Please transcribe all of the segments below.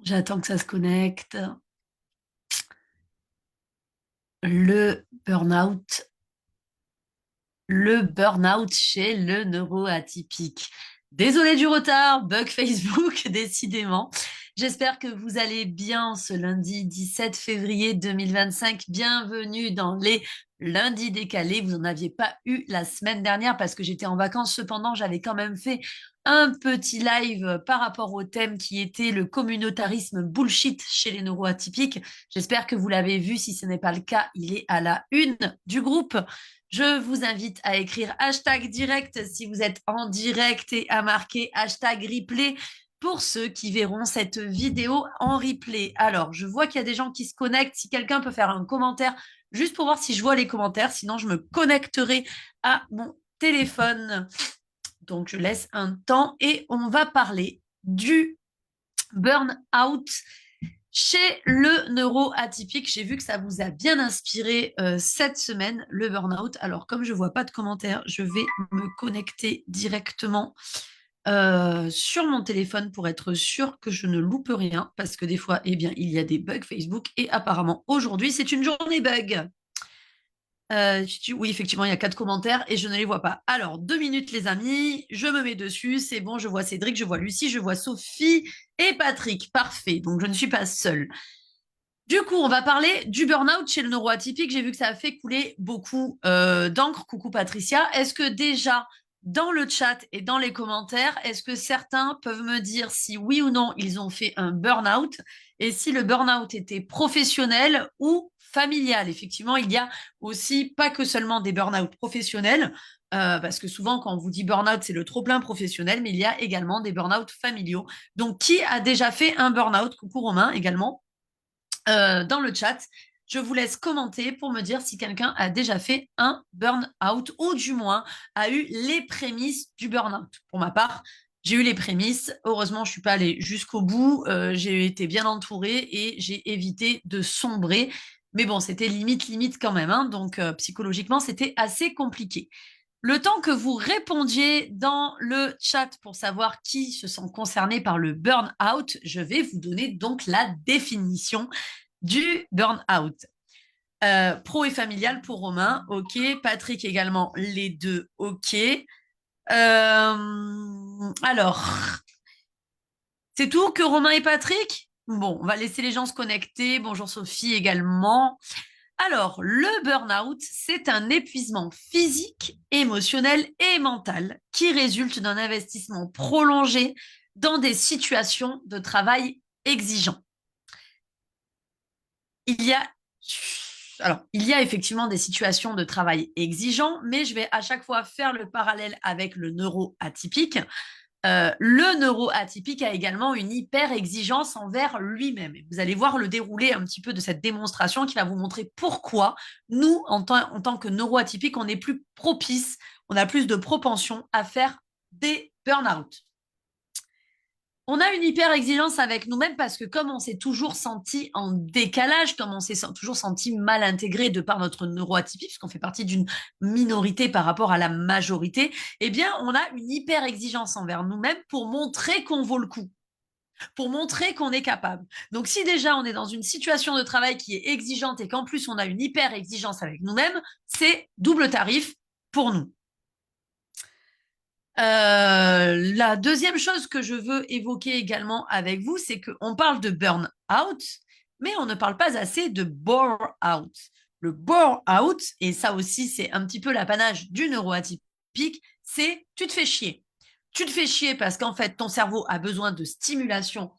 J'attends que ça se connecte. Le burn-out. Le burn-out chez le neuroatypique. Désolé du retard, bug Facebook, décidément. J'espère que vous allez bien ce lundi 17 février 2025. Bienvenue dans les lundis décalés. Vous n'en aviez pas eu la semaine dernière parce que j'étais en vacances. Cependant, j'avais quand même fait un petit live par rapport au thème qui était le communautarisme bullshit chez les neuroatypiques. J'espère que vous l'avez vu. Si ce n'est pas le cas, il est à la une du groupe. Je vous invite à écrire hashtag direct si vous êtes en direct et à marquer hashtag replay pour ceux qui verront cette vidéo en replay. Alors, je vois qu'il y a des gens qui se connectent. Si quelqu'un peut faire un commentaire, juste pour voir si je vois les commentaires, sinon je me connecterai à mon téléphone. Donc, je laisse un temps et on va parler du burn-out chez le neuroatypique. J'ai vu que ça vous a bien inspiré cette semaine, le burn-out. Alors, comme je ne vois pas de commentaires, je vais me connecter directement sur mon téléphone pour être sûr que je ne loupe rien, parce que des fois, eh bien, il y a des bugs Facebook et apparemment, aujourd'hui, c'est une journée bug. Oui, effectivement, il y a 4 commentaires et je ne les vois pas. Alors, 2 minutes, les amis. Je me mets dessus. C'est bon, je vois Cédric, je vois Lucie, je vois Sophie et Patrick. Parfait. Donc, je ne suis pas seule. Du coup, on va parler du burn-out chez le neuroatypique. J'ai vu que ça a fait couler beaucoup d'encre. Coucou Patricia. Est-ce que déjà, dans le chat et dans les commentaires, est-ce que certains peuvent me dire si oui ou non ils ont fait un burn-out et si le burn-out était professionnel ou familial? Effectivement, il y a aussi pas que seulement des burn-out professionnels, parce que souvent, quand on vous dit burn-out, c'est le trop-plein professionnel, mais il y a également des burn-out familiaux. Donc, qui a déjà fait un burn-out? Coucou Romain également dans le chat. Je vous laisse commenter pour me dire si quelqu'un a déjà fait un burn-out ou du moins a eu les prémices du burn-out. Pour ma part, j'ai eu les prémices. Heureusement, je ne suis pas allée jusqu'au bout. J'ai été bien entourée et j'ai évité de sombrer. Mais bon, c'était limite quand même, hein. Donc, psychologiquement, c'était assez compliqué. Le temps que vous répondiez dans le chat pour savoir qui se sent concerné par le burn-out, je vais vous donner donc la définition du burn-out. Pro et familial pour Romain, ok. Patrick également, les deux, ok. Alors, c'est tout que Romain et Patrick? Bon, on va laisser les gens se connecter. Bonjour Sophie également. Alors, le burn-out, c'est un épuisement physique, émotionnel et mental qui résulte d'un investissement prolongé dans des situations de travail exigeants. Il y a, il y a effectivement des situations de travail exigeants, mais je vais à chaque fois faire le parallèle avec le neuroatypique. Le neuroatypique a également une hyper exigence envers lui-même. Vous allez voir le déroulé un petit peu de cette démonstration qui va vous montrer pourquoi nous, en tant que neuroatypique, on est plus propice, on a plus de propension à faire des burn-out. On a une hyper exigence avec nous-mêmes parce que comme on s'est toujours senti en décalage, comme on s'est toujours senti mal intégré de par notre neuroatypie, puisqu'on fait partie d'une minorité par rapport à la majorité, eh bien, on a une hyper exigence envers nous-mêmes pour montrer qu'on vaut le coup, pour montrer qu'on est capable. Donc, si déjà on est dans une situation de travail qui est exigeante et qu'en plus on a une hyper exigence avec nous-mêmes, c'est double tarif pour nous. La deuxième chose que je veux évoquer également avec vous, c'est qu'on parle de burn-out, mais on ne parle pas assez de bore-out. Le bore-out, et ça aussi c'est un petit peu l'apanage du neuroatypique, c'est tu te fais chier. Tu te fais chier parce qu'en fait ton cerveau a besoin de stimulation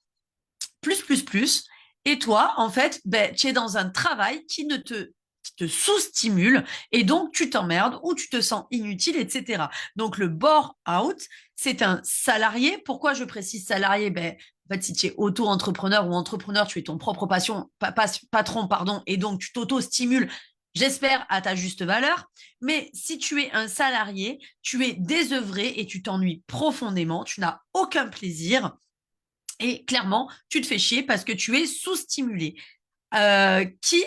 plus, et toi en fait ben, tu es dans un travail qui te sous-stimule et donc tu t'emmerdes ou tu te sens inutile, etc. Donc le bore-out, c'est un salarié. Pourquoi je précise salarié? Ben, en fait, si tu es auto-entrepreneur ou entrepreneur, tu es ton propre patron, pardon, et donc tu t'auto-stimules, j'espère, à ta juste valeur. Mais si tu es un salarié, tu es désœuvré et tu t'ennuies profondément, tu n'as aucun plaisir. Et clairement, tu te fais chier parce que tu es sous-stimulé. Qui,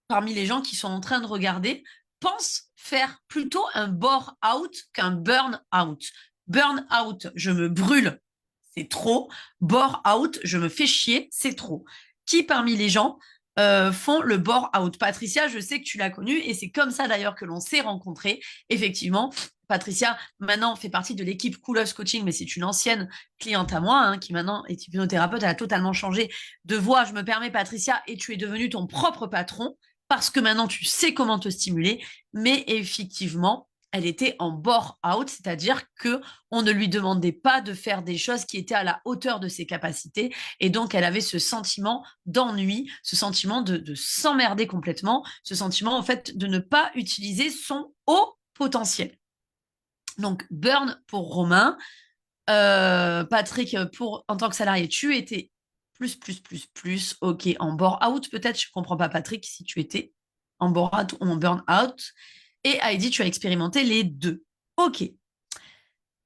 parmi les gens qui sont en train de regarder, pense faire plutôt un bore-out qu'un burn-out? Burn-out, je me brûle. c'est trop. Bore out, je me fais chier, c'est trop. Qui parmi les gens font le bore out? Patricia, je sais que tu l'as connue et c'est comme ça d'ailleurs que l'on s'est rencontrés. Effectivement, Patricia, maintenant, fait partie de l'équipe Coolers Coaching, mais c'est une ancienne cliente à moi, hein, qui maintenant est hypnothérapeute. Elle a totalement changé de voix. Je me permets, Patricia, et tu es devenue ton propre patron parce que maintenant, tu sais comment te stimuler. Mais effectivement, elle était en bore out, c'est-à-dire que on ne lui demandait pas de faire des choses qui étaient à la hauteur de ses capacités. Et donc, elle avait ce sentiment d'ennui, ce sentiment de s'emmerder complètement, ce sentiment, en fait, de ne pas utiliser son haut potentiel. Donc, burn pour Romain. Patrick, en tant que salarié, tu étais plus. Ok, en bore out, peut-être. Je ne comprends pas, Patrick, si tu étais en bore out ou en burn out. Et Heidi, tu as expérimenté les deux. Ok.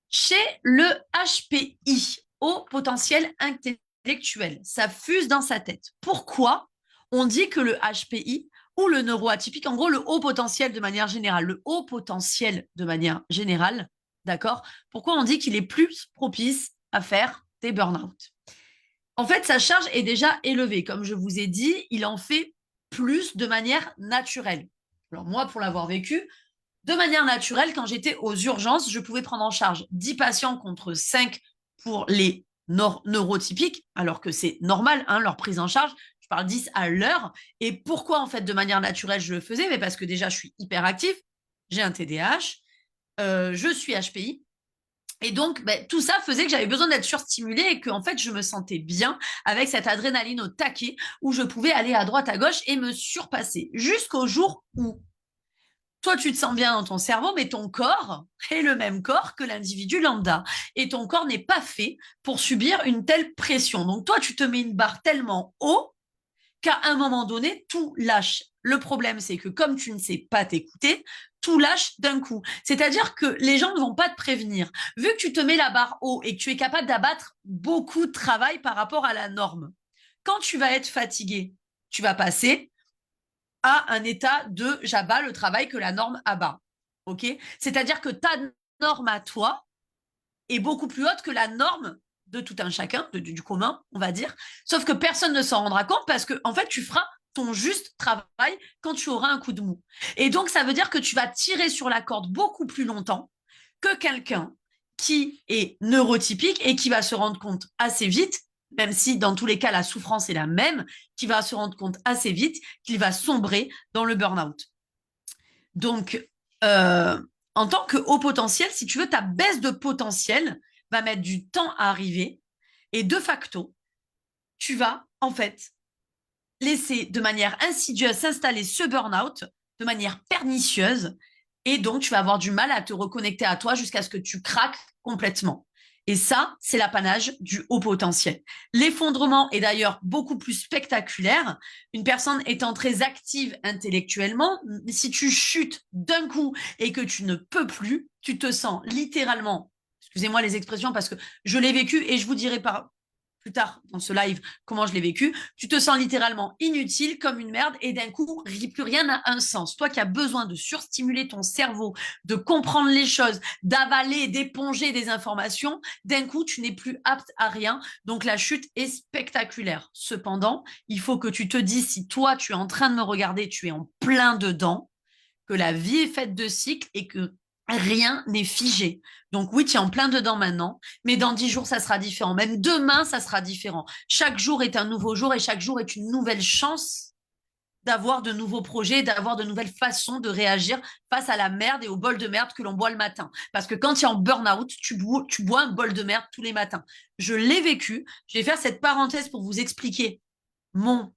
Chez le HPI, haut potentiel intellectuel, ça fuse dans sa tête. Pourquoi on dit que le HPI ou le neuroatypique, en gros le haut potentiel de manière générale, le haut potentiel de manière générale, d'accord? Pourquoi on dit qu'il est plus propice à faire des burn-out? En fait, sa charge est déjà élevée. Comme je vous ai dit, il en fait plus de manière naturelle. Alors moi, pour l'avoir vécu, de manière naturelle, quand j'étais aux urgences, je pouvais prendre en charge 10 patients contre 5 pour les neurotypiques, alors que c'est normal, hein, leur prise en charge. Je parle 10 à l'heure. Et pourquoi, en fait, de manière naturelle, je le faisais? Mais parce que déjà, je suis hyper active, j'ai un TDAH, je suis HPI. Et donc, ben, tout ça faisait que j'avais besoin d'être surstimulée et que, en fait, je me sentais bien avec cette adrénaline au taquet où je pouvais aller à droite, à gauche et me surpasser jusqu'au jour où toi, tu te sens bien dans ton cerveau, mais ton corps est le même corps que l'individu lambda. Et ton corps n'est pas fait pour subir une telle pression. Donc, toi, tu te mets une barre tellement haut qu'à un moment donné, tout lâche. Le problème, c'est que comme tu ne sais pas t'écouter, tout lâche d'un coup. C'est-à-dire que les gens ne vont pas te prévenir. Vu que tu te mets la barre haut et que tu es capable d'abattre beaucoup de travail par rapport à la norme, quand tu vas être fatigué, tu vas passer à un état de j'abats le travail que la norme abat. Ok? C'est-à-dire que ta norme à toi est beaucoup plus haute que la norme de tout un chacun, du commun, on va dire. Sauf que personne ne s'en rendra compte parce que, en fait, tu feras ton juste travail quand tu auras un coup de mou. Et donc, ça veut dire que tu vas tirer sur la corde beaucoup plus longtemps que quelqu'un qui est neurotypique et qui va se rendre compte assez vite, même si dans tous les cas la souffrance est la même, qui va se rendre compte assez vite qu'il va sombrer dans le burn-out. Donc, en tant que haut potentiel, si tu veux, ta baisse de potentiel va mettre du temps à arriver et de facto, tu vas en fait laisser de manière insidieuse s'installer ce burn-out de manière pernicieuse et donc tu vas avoir du mal à te reconnecter à toi jusqu'à ce que tu craques complètement. Et ça, c'est l'apanage du haut potentiel. L'effondrement est d'ailleurs beaucoup plus spectaculaire. Une personne étant très active intellectuellement, si tu chutes d'un coup et que tu ne peux plus, tu te sens littéralement, excusez-moi les expressions parce que je l'ai vécu et je vous dirai par, plus tard dans ce live comment je l'ai vécu, tu te sens littéralement inutile comme une merde et d'un coup, plus rien n'a un sens. Toi qui as besoin de surstimuler ton cerveau, de comprendre les choses, d'avaler, d'éponger des informations, d'un coup, tu n'es plus apte à rien. Donc la chute est spectaculaire. Cependant, il faut que tu te dises si toi, tu es en train de me regarder, tu es en plein dedans, que la vie est faite de cycles et que rien n'est figé. Donc oui, tu es en plein dedans maintenant, mais dans 10 jours, ça sera différent. Même demain, ça sera différent. Chaque jour est un nouveau jour et chaque jour est une nouvelle chance d'avoir de nouveaux projets, d'avoir de nouvelles façons de réagir face à la merde et au bol de merde que l'on boit le matin. Parce que quand tu es en burn-out, tu bois un bol de merde tous les matins. Je l'ai vécu. Je vais faire cette parenthèse pour vous expliquer mon,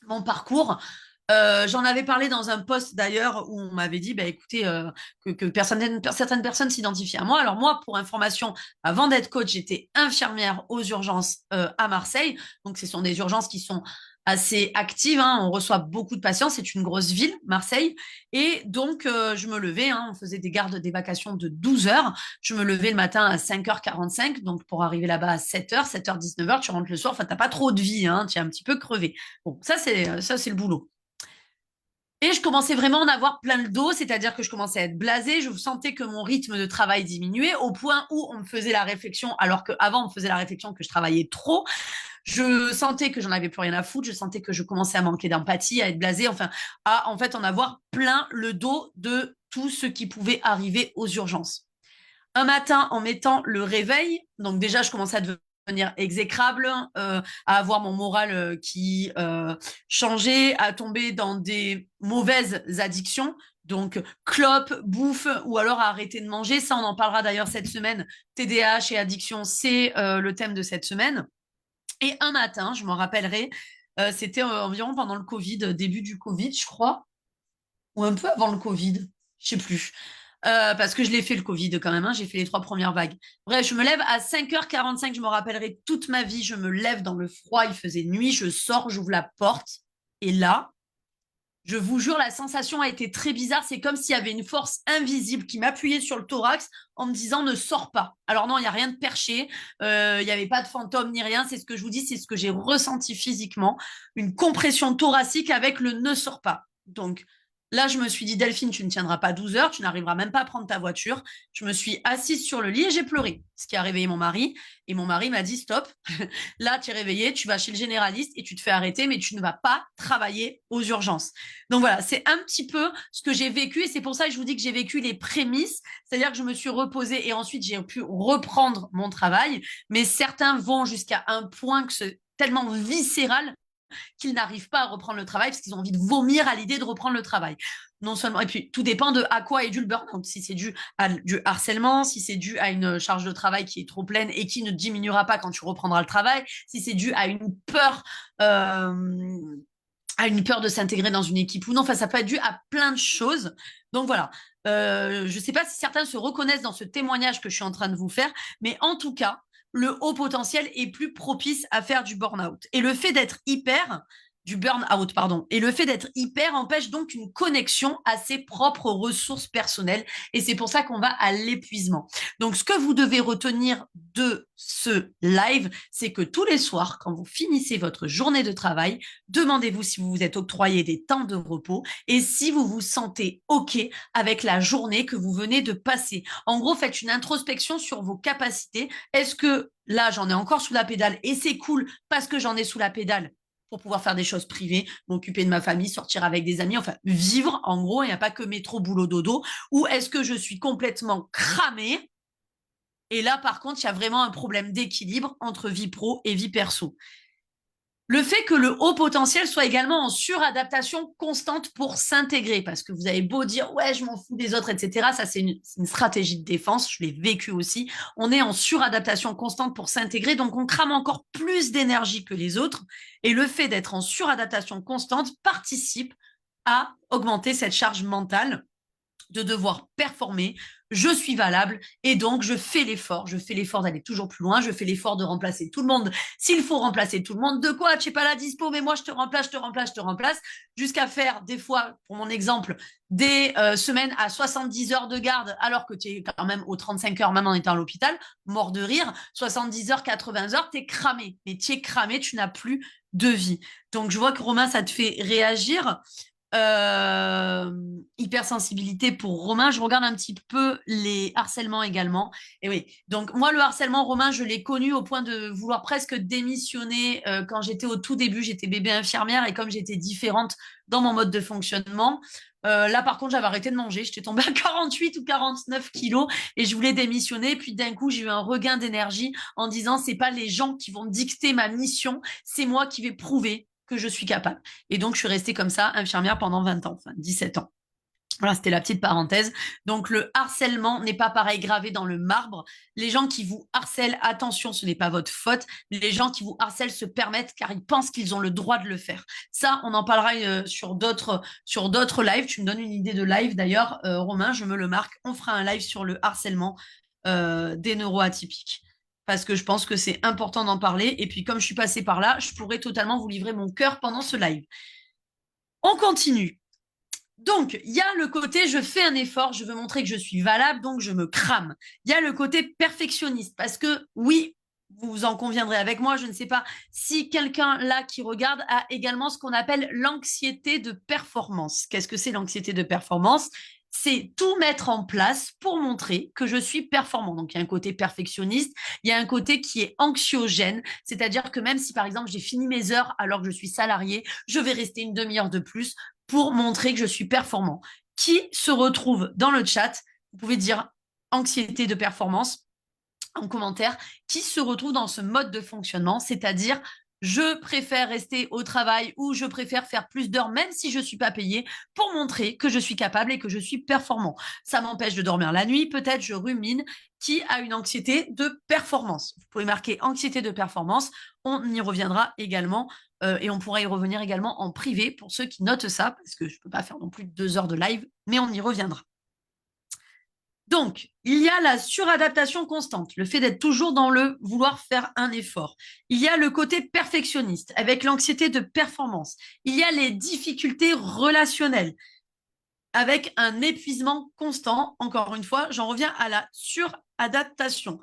mon parcours. J'en avais parlé dans un post d'ailleurs où on m'avait dit, bah, écoutez, que certaines personnes s'identifient à moi. Alors moi, pour information, avant d'être coach, j'étais infirmière aux urgences à Marseille. Donc ce sont des urgences qui sont assez actives, hein. On reçoit beaucoup de patients. C'est une grosse ville, Marseille. Et donc, je me levais, hein, on faisait des gardes des vacations de 12 heures. Je me levais le matin à 5h45, donc pour arriver là-bas à 7h, 7h, 19h, tu rentres le soir. Enfin, t'as pas trop de vie, hein, tu es un petit peu crevé. Bon, ça, c'est le boulot. Et je commençais vraiment à en avoir plein le dos, c'est-à-dire que je commençais à être blasée, je sentais que mon rythme de travail diminuait au point où on me faisait la réflexion, alors qu'avant on me faisait la réflexion que je travaillais trop. Je sentais que j'en avais plus rien à foutre, je sentais que je commençais à manquer d'empathie, à être blasée, enfin, à en fait en avoir plein le dos de tout ce qui pouvait arriver aux urgences. Un matin, en mettant le réveil, donc déjà, je commençais à devenir exécrable, à avoir mon moral qui changeait, à tomber dans des mauvaises addictions, donc clope, bouffe, ou alors à arrêter de manger. Ça, on en parlera d'ailleurs cette semaine. TDAH et addiction, c'est le thème de cette semaine. Et un matin, je m'en rappellerai, c'était environ pendant le Covid, début du Covid, je crois, ou un peu avant le Covid, je sais plus. Parce que je l'ai fait le Covid quand même, hein, j'ai fait les 3 premières vagues. Bref, je me lève à 5h45, je me rappellerai toute ma vie, je me lève dans le froid, il faisait nuit, je sors, j'ouvre la porte, et là, je vous jure, la sensation a été très bizarre, c'est comme s'il y avait une force invisible qui m'appuyait sur le thorax en me disant ne sors pas. Alors non, il n'y a rien de perché, il n'y avait pas de fantôme ni rien, c'est ce que je vous dis, c'est ce que j'ai ressenti physiquement, une compression thoracique avec le ne sors pas. Donc, là, je me suis dit, Delphine, tu ne tiendras pas 12 heures, tu n'arriveras même pas à prendre ta voiture. Je me suis assise sur le lit et j'ai pleuré, ce qui a réveillé mon mari. Et mon mari m'a dit, stop, là, tu es réveillé, tu vas chez le généraliste et tu te fais arrêter, mais tu ne vas pas travailler aux urgences. Donc voilà, c'est un petit peu ce que j'ai vécu et c'est pour ça que je vous dis que j'ai vécu les prémices, c'est-à-dire que je me suis reposée et ensuite j'ai pu reprendre mon travail, mais certains vont jusqu'à un point que c'est tellement viscéral qu'ils n'arrivent pas à reprendre le travail parce qu'ils ont envie de vomir à l'idée de reprendre le travail. Non seulement, et puis tout dépend de à quoi est dû le burn-out. Si c'est dû à du harcèlement, si c'est dû à une charge de travail qui est trop pleine et qui ne diminuera pas quand tu reprendras le travail, si c'est dû à une peur de s'intégrer dans une équipe ou non. Enfin, ça peut être dû à plein de choses. Donc voilà. Je ne sais pas si certains se reconnaissent dans ce témoignage que je suis en train de vous faire, mais en tout cas, le haut potentiel est plus propice à faire du burn-out. Et le fait d'être hyper, du burn-out, pardon, et le fait d'être hyper empêche donc une connexion à ses propres ressources personnelles. Et c'est pour ça qu'on va à l'épuisement. Donc, ce que vous devez retenir de ce live, c'est que tous les soirs, quand vous finissez votre journée de travail, demandez-vous si vous vous êtes octroyé des temps de repos et si vous vous sentez OK avec la journée que vous venez de passer. En gros, faites une introspection sur vos capacités. Est-ce que là, j'en ai encore sous la pédale et c'est cool parce que j'en ai sous la pédale pour pouvoir faire des choses privées, m'occuper de ma famille, sortir avec des amis, enfin vivre en gros, il n'y a pas que métro, boulot, dodo, ou est-ce que je suis complètement cramée et là, par contre, il y a vraiment un problème d'équilibre entre vie pro et vie perso. Le fait que le haut potentiel soit également en suradaptation constante pour s'intégrer, parce que vous avez beau dire ouais, je m'en fous des autres, etc. Ça, c'est une stratégie de défense. Je l'ai vécu aussi. On est en suradaptation constante pour s'intégrer, donc on crame encore plus d'énergie que les autres. Et le fait d'être en suradaptation constante participe à augmenter cette charge mentale de devoir performer, je suis valable et donc je fais l'effort d'aller toujours plus loin, je fais l'effort de remplacer tout le monde. S'il faut remplacer tout le monde, de quoi? Tu n'es pas la dispo, mais moi je te remplace, je te remplace, je te remplace, jusqu'à faire des fois, pour mon exemple, des semaines à 70 heures de garde alors que tu es quand même aux 35 heures, même en étant à l'hôpital, mort de rire, 70 heures, 80 heures, tu es cramé. Mais tu es cramé, tu n'as plus de vie. Donc je vois que Romain, ça te fait réagir. Euh, Hypersensibilité pour Romain. Je regarde un petit peu les harcèlements également. Et oui, donc moi, le harcèlement, Romain, je l'ai connu au point de vouloir presque démissionner quand j'étais au tout début. J'étais bébé infirmière et comme j'étais différente dans mon mode de fonctionnement, là, par contre, j'avais arrêté de manger. J'étais tombée à 48 ou 49 kilos et je voulais démissionner. Puis d'un coup, j'ai eu un regain d'énergie en disant, c'est pas les gens qui vont dicter ma mission, c'est moi qui vais prouver que je suis capable. Et donc, je suis restée comme ça, infirmière pendant 20 ans, enfin 17 ans. Voilà, c'était la petite parenthèse. Donc, le harcèlement n'est pas pareil gravé dans le marbre. Les gens qui vous harcèlent, attention, ce n'est pas votre faute. Les gens qui vous harcèlent se permettent car ils pensent qu'ils ont le droit de le faire. Ça, on en parlera sur d'autres lives. Tu me donnes une idée de live d'ailleurs, Romain, je me le marque. On fera un live sur le harcèlement des neuroatypiques. Parce que je pense que c'est important d'en parler. Et puis, comme je suis passée par là, je pourrais totalement vous livrer mon cœur pendant ce live. On continue. Donc, il y a le côté je fais un effort, je veux montrer que je suis valable, donc je me crame. Il y a le côté perfectionniste, parce que oui, vous en conviendrez avec moi, je ne sais pas si quelqu'un là qui regarde a également ce qu'on appelle l'anxiété de performance. Qu'est-ce que c'est l'anxiété de performance? C'est tout mettre en place pour montrer que je suis performant. Donc, il y a un côté perfectionniste, il y a un côté qui est anxiogène, c'est-à-dire que même si, par exemple, j'ai fini mes heures alors que je suis salarié, je vais rester une demi-heure de plus pour montrer que je suis performant. Qui se retrouve dans le chat? Vous pouvez dire anxiété de performance en commentaire, qui se retrouve dans ce mode de fonctionnement, c'est-à-dire je préfère rester au travail ou je préfère faire plus d'heures même si je ne suis pas payé pour montrer que je suis capable et que je suis performant. Ça m'empêche de dormir la nuit, peut-être je rumine, qui a une anxiété de performance. Vous pouvez marquer anxiété de performance, on y reviendra également et on pourra y revenir également en privé pour ceux qui notent ça, parce que je ne peux pas faire non plus 2 heures de live, mais on y reviendra. Donc, il y a la suradaptation constante, le fait d'être toujours dans le vouloir faire un effort. Il y a le côté perfectionniste, avec l'anxiété de performance. Il y a les difficultés relationnelles, avec un épuisement constant. Encore une fois, j'en reviens à la suradaptation.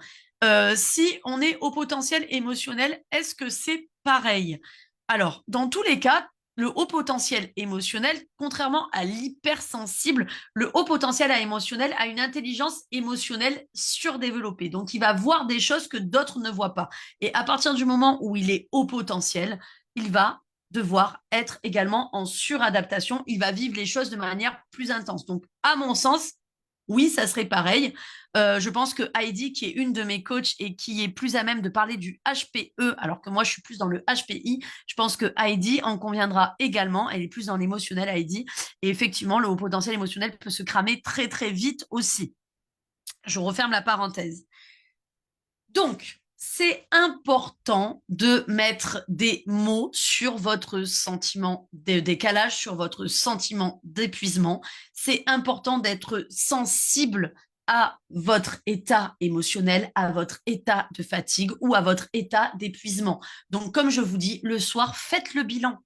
Si on est au potentiel émotionnel, est-ce que c'est pareil? Alors, dans tous les cas, le haut potentiel émotionnel, contrairement à l'hypersensible, le haut potentiel émotionnel a une intelligence émotionnelle surdéveloppée. Donc, il va voir des choses que d'autres ne voient pas. Et à partir du moment où il est haut potentiel, il va devoir être également en suradaptation. Il va vivre les choses de manière plus intense. Donc, à mon sens, oui, ça serait pareil. Je pense que Heidi, qui est une de mes coachs et qui est plus à même de parler du HPE, alors que moi, je suis plus dans le HPI, je pense que Heidi en conviendra également. Elle est plus dans l'émotionnel, Heidi. Et effectivement, le haut potentiel émotionnel peut se cramer très, très vite aussi. Je referme la parenthèse. Donc, c'est important de mettre des mots sur votre sentiment de décalage, sur votre sentiment d'épuisement. C'est important d'être sensible à votre état émotionnel, à votre état de fatigue ou à votre état d'épuisement. Donc, comme je vous dis, le soir, faites le bilan.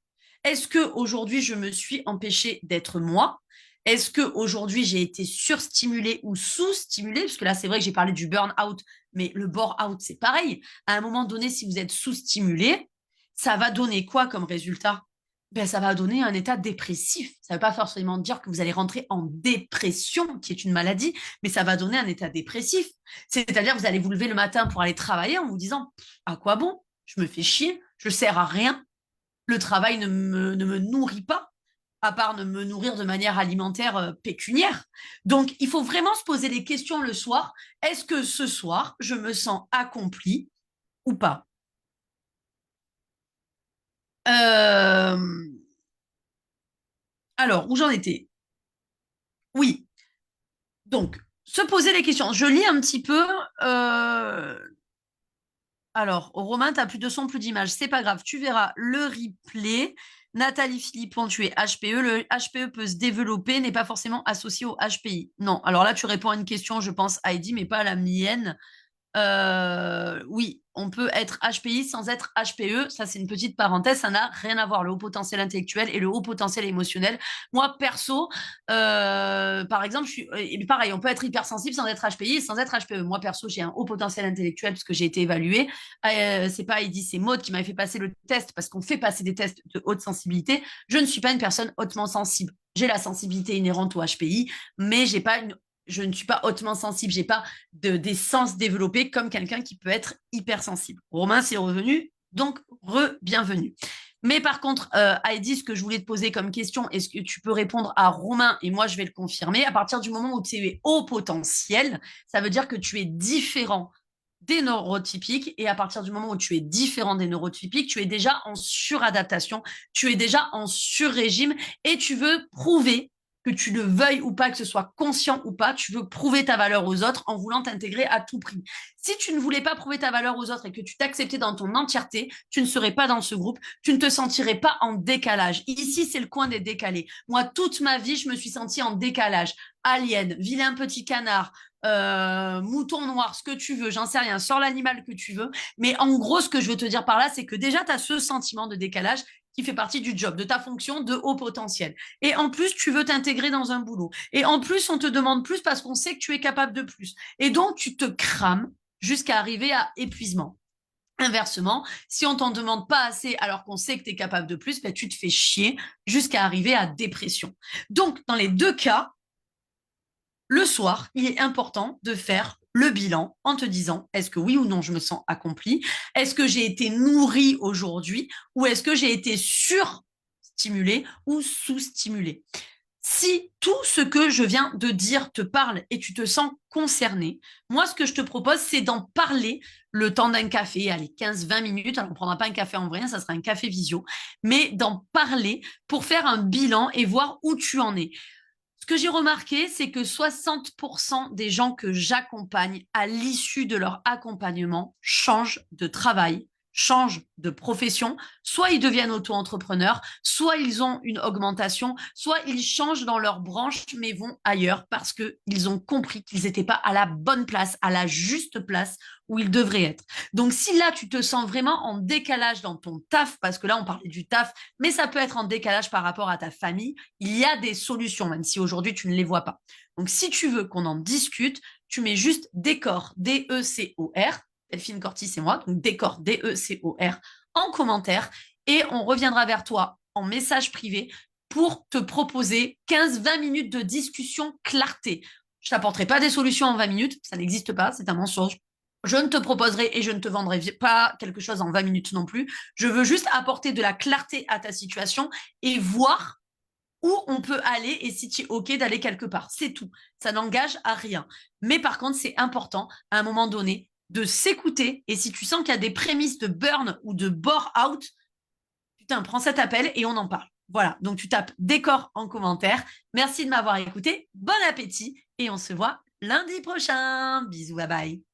Est-ce que aujourd'hui je me suis empêchée d'être moi? Est-ce que aujourd'hui j'ai été surstimulée ou sous-stimulée? Parce que là, c'est vrai que j'ai parlé du burn-out, mais le bore-out, c'est pareil. À un moment donné, si vous êtes sous-stimulé, ça va donner quoi comme résultat? Ben, ça va donner un état dépressif. Ça ne veut pas forcément dire que vous allez rentrer en dépression, qui est une maladie, mais ça va donner un état dépressif. C'est-à-dire que vous allez vous lever le matin pour aller travailler en vous disant, à quoi bon? Je me fais chier, je ne sers à rien, le travail ne me nourrit pas, à part de me nourrir de manière alimentaire pécuniaire. Donc, il faut vraiment se poser des questions le soir. Est-ce que ce soir, je me sens accompli ou pas? euh... Alors, où j'en étais? Oui. Donc, se poser les questions. Je lis un petit peu. Alors, Romain, tu n'as plus de son, plus d'image. C'est pas grave. Tu verras le replay. Nathalie Philippon, tu es HPE. Le HPE peut se développer, n'est pas forcément associé au HPI. Non. Alors là, tu réponds à une question, je pense, Heidi, mais pas à la mienne. Oui, on peut être HPI sans être HPE. Ça, c'est une petite parenthèse. Ça n'a rien à voir, le haut potentiel intellectuel et le haut potentiel émotionnel. Moi, perso, par exemple, pareil, on peut être hypersensible sans être HPI et sans être HPE. Moi, perso, j'ai un haut potentiel intellectuel parce que j'ai été évaluée. C'est pas Heidi, c'est Maud qui m'avait fait passer le test parce qu'on fait passer des tests de haute sensibilité. Je ne suis pas une personne hautement sensible. J'ai la sensibilité inhérente au HPI, mais je ne suis pas hautement sensible, j'ai pas des sens développés comme quelqu'un qui peut être hypersensible. Romain, c'est revenu, donc bienvenue. Mais par contre, Heidi, ce que je voulais te poser comme question, est-ce que tu peux répondre à Romain et moi je vais le confirmer, à partir du moment où tu es haut potentiel, ça veut dire que tu es différent des neurotypiques et à partir du moment où tu es différent des neurotypiques, tu es déjà en suradaptation, tu es déjà en surrégime et tu veux prouver que tu le veuilles ou pas, que ce soit conscient ou pas, tu veux prouver ta valeur aux autres en voulant t'intégrer à tout prix. Si tu ne voulais pas prouver ta valeur aux autres et que tu t'acceptais dans ton entièreté, tu ne serais pas dans ce groupe, tu ne te sentirais pas en décalage. Ici, c'est le coin des décalés. Moi, toute ma vie, je me suis sentie en décalage. Alien, vilain petit canard, mouton noir, ce que tu veux, j'en sais rien, sors l'animal que tu veux. Mais en gros, ce que je veux te dire par là, c'est que déjà, tu as ce sentiment de décalage qui fait partie du job, de ta fonction de haut potentiel. Et en plus, tu veux t'intégrer dans un boulot. Et en plus, on te demande plus parce qu'on sait que tu es capable de plus. Et donc, tu te crames jusqu'à arriver à épuisement. Inversement, si on t'en demande pas assez alors qu'on sait que tu es capable de plus, ben, tu te fais chier jusqu'à arriver à dépression. Donc, dans les deux cas, le soir, il est important de faire le bilan en te disant, est-ce que oui ou non je me sens accompli? Est-ce que j'ai été nourri aujourd'hui ou est-ce que j'ai été surstimulé ou sous-stimulé? Si tout ce que je viens de dire te parle et tu te sens concerné, moi, ce que je te propose, c'est d'en parler le temps d'un café, allez, 15-20 minutes. Alors, on ne prendra pas un café en vrai, ça sera un café visio, mais d'en parler pour faire un bilan et voir où tu en es. Ce que j'ai remarqué, c'est que 60% des gens que j'accompagne à l'issue de leur accompagnement changent de travail, changent de profession. Soit ils deviennent auto-entrepreneurs, soit ils ont une augmentation, soit ils changent dans leur branche mais vont ailleurs parce qu'ils ont compris qu'ils n'étaient pas à la bonne place, à la juste place où ils devraient être. Donc si là, tu te sens vraiment en décalage dans ton taf, parce que là, on parlait du taf, mais ça peut être en décalage par rapport à ta famille, il y a des solutions, même si aujourd'hui tu ne les vois pas. Donc, si tu veux qu'on en discute, tu mets juste décor, D-E-C-O-R, Delphine Corti, c'est moi, donc décor, D-E-C-O-R, en commentaire, et on reviendra vers toi en message privé pour te proposer 15-20 minutes de discussion clarté. Je t'apporterai pas des solutions en 20 minutes, ça n'existe pas, c'est un mensonge. Je ne te proposerai et je ne te vendrai pas quelque chose en 20 minutes non plus. Je veux juste apporter de la clarté à ta situation et voir où on peut aller et si tu es OK d'aller quelque part. C'est tout. Ça n'engage à rien. Mais par contre, c'est important à un moment donné de s'écouter. Et si tu sens qu'il y a des prémices de burn ou de bore-out, putain, prends cet appel et on en parle. Voilà, donc tu tapes décor en commentaire. Merci de m'avoir écouté. Bon appétit et on se voit lundi prochain. Bisous, bye bye.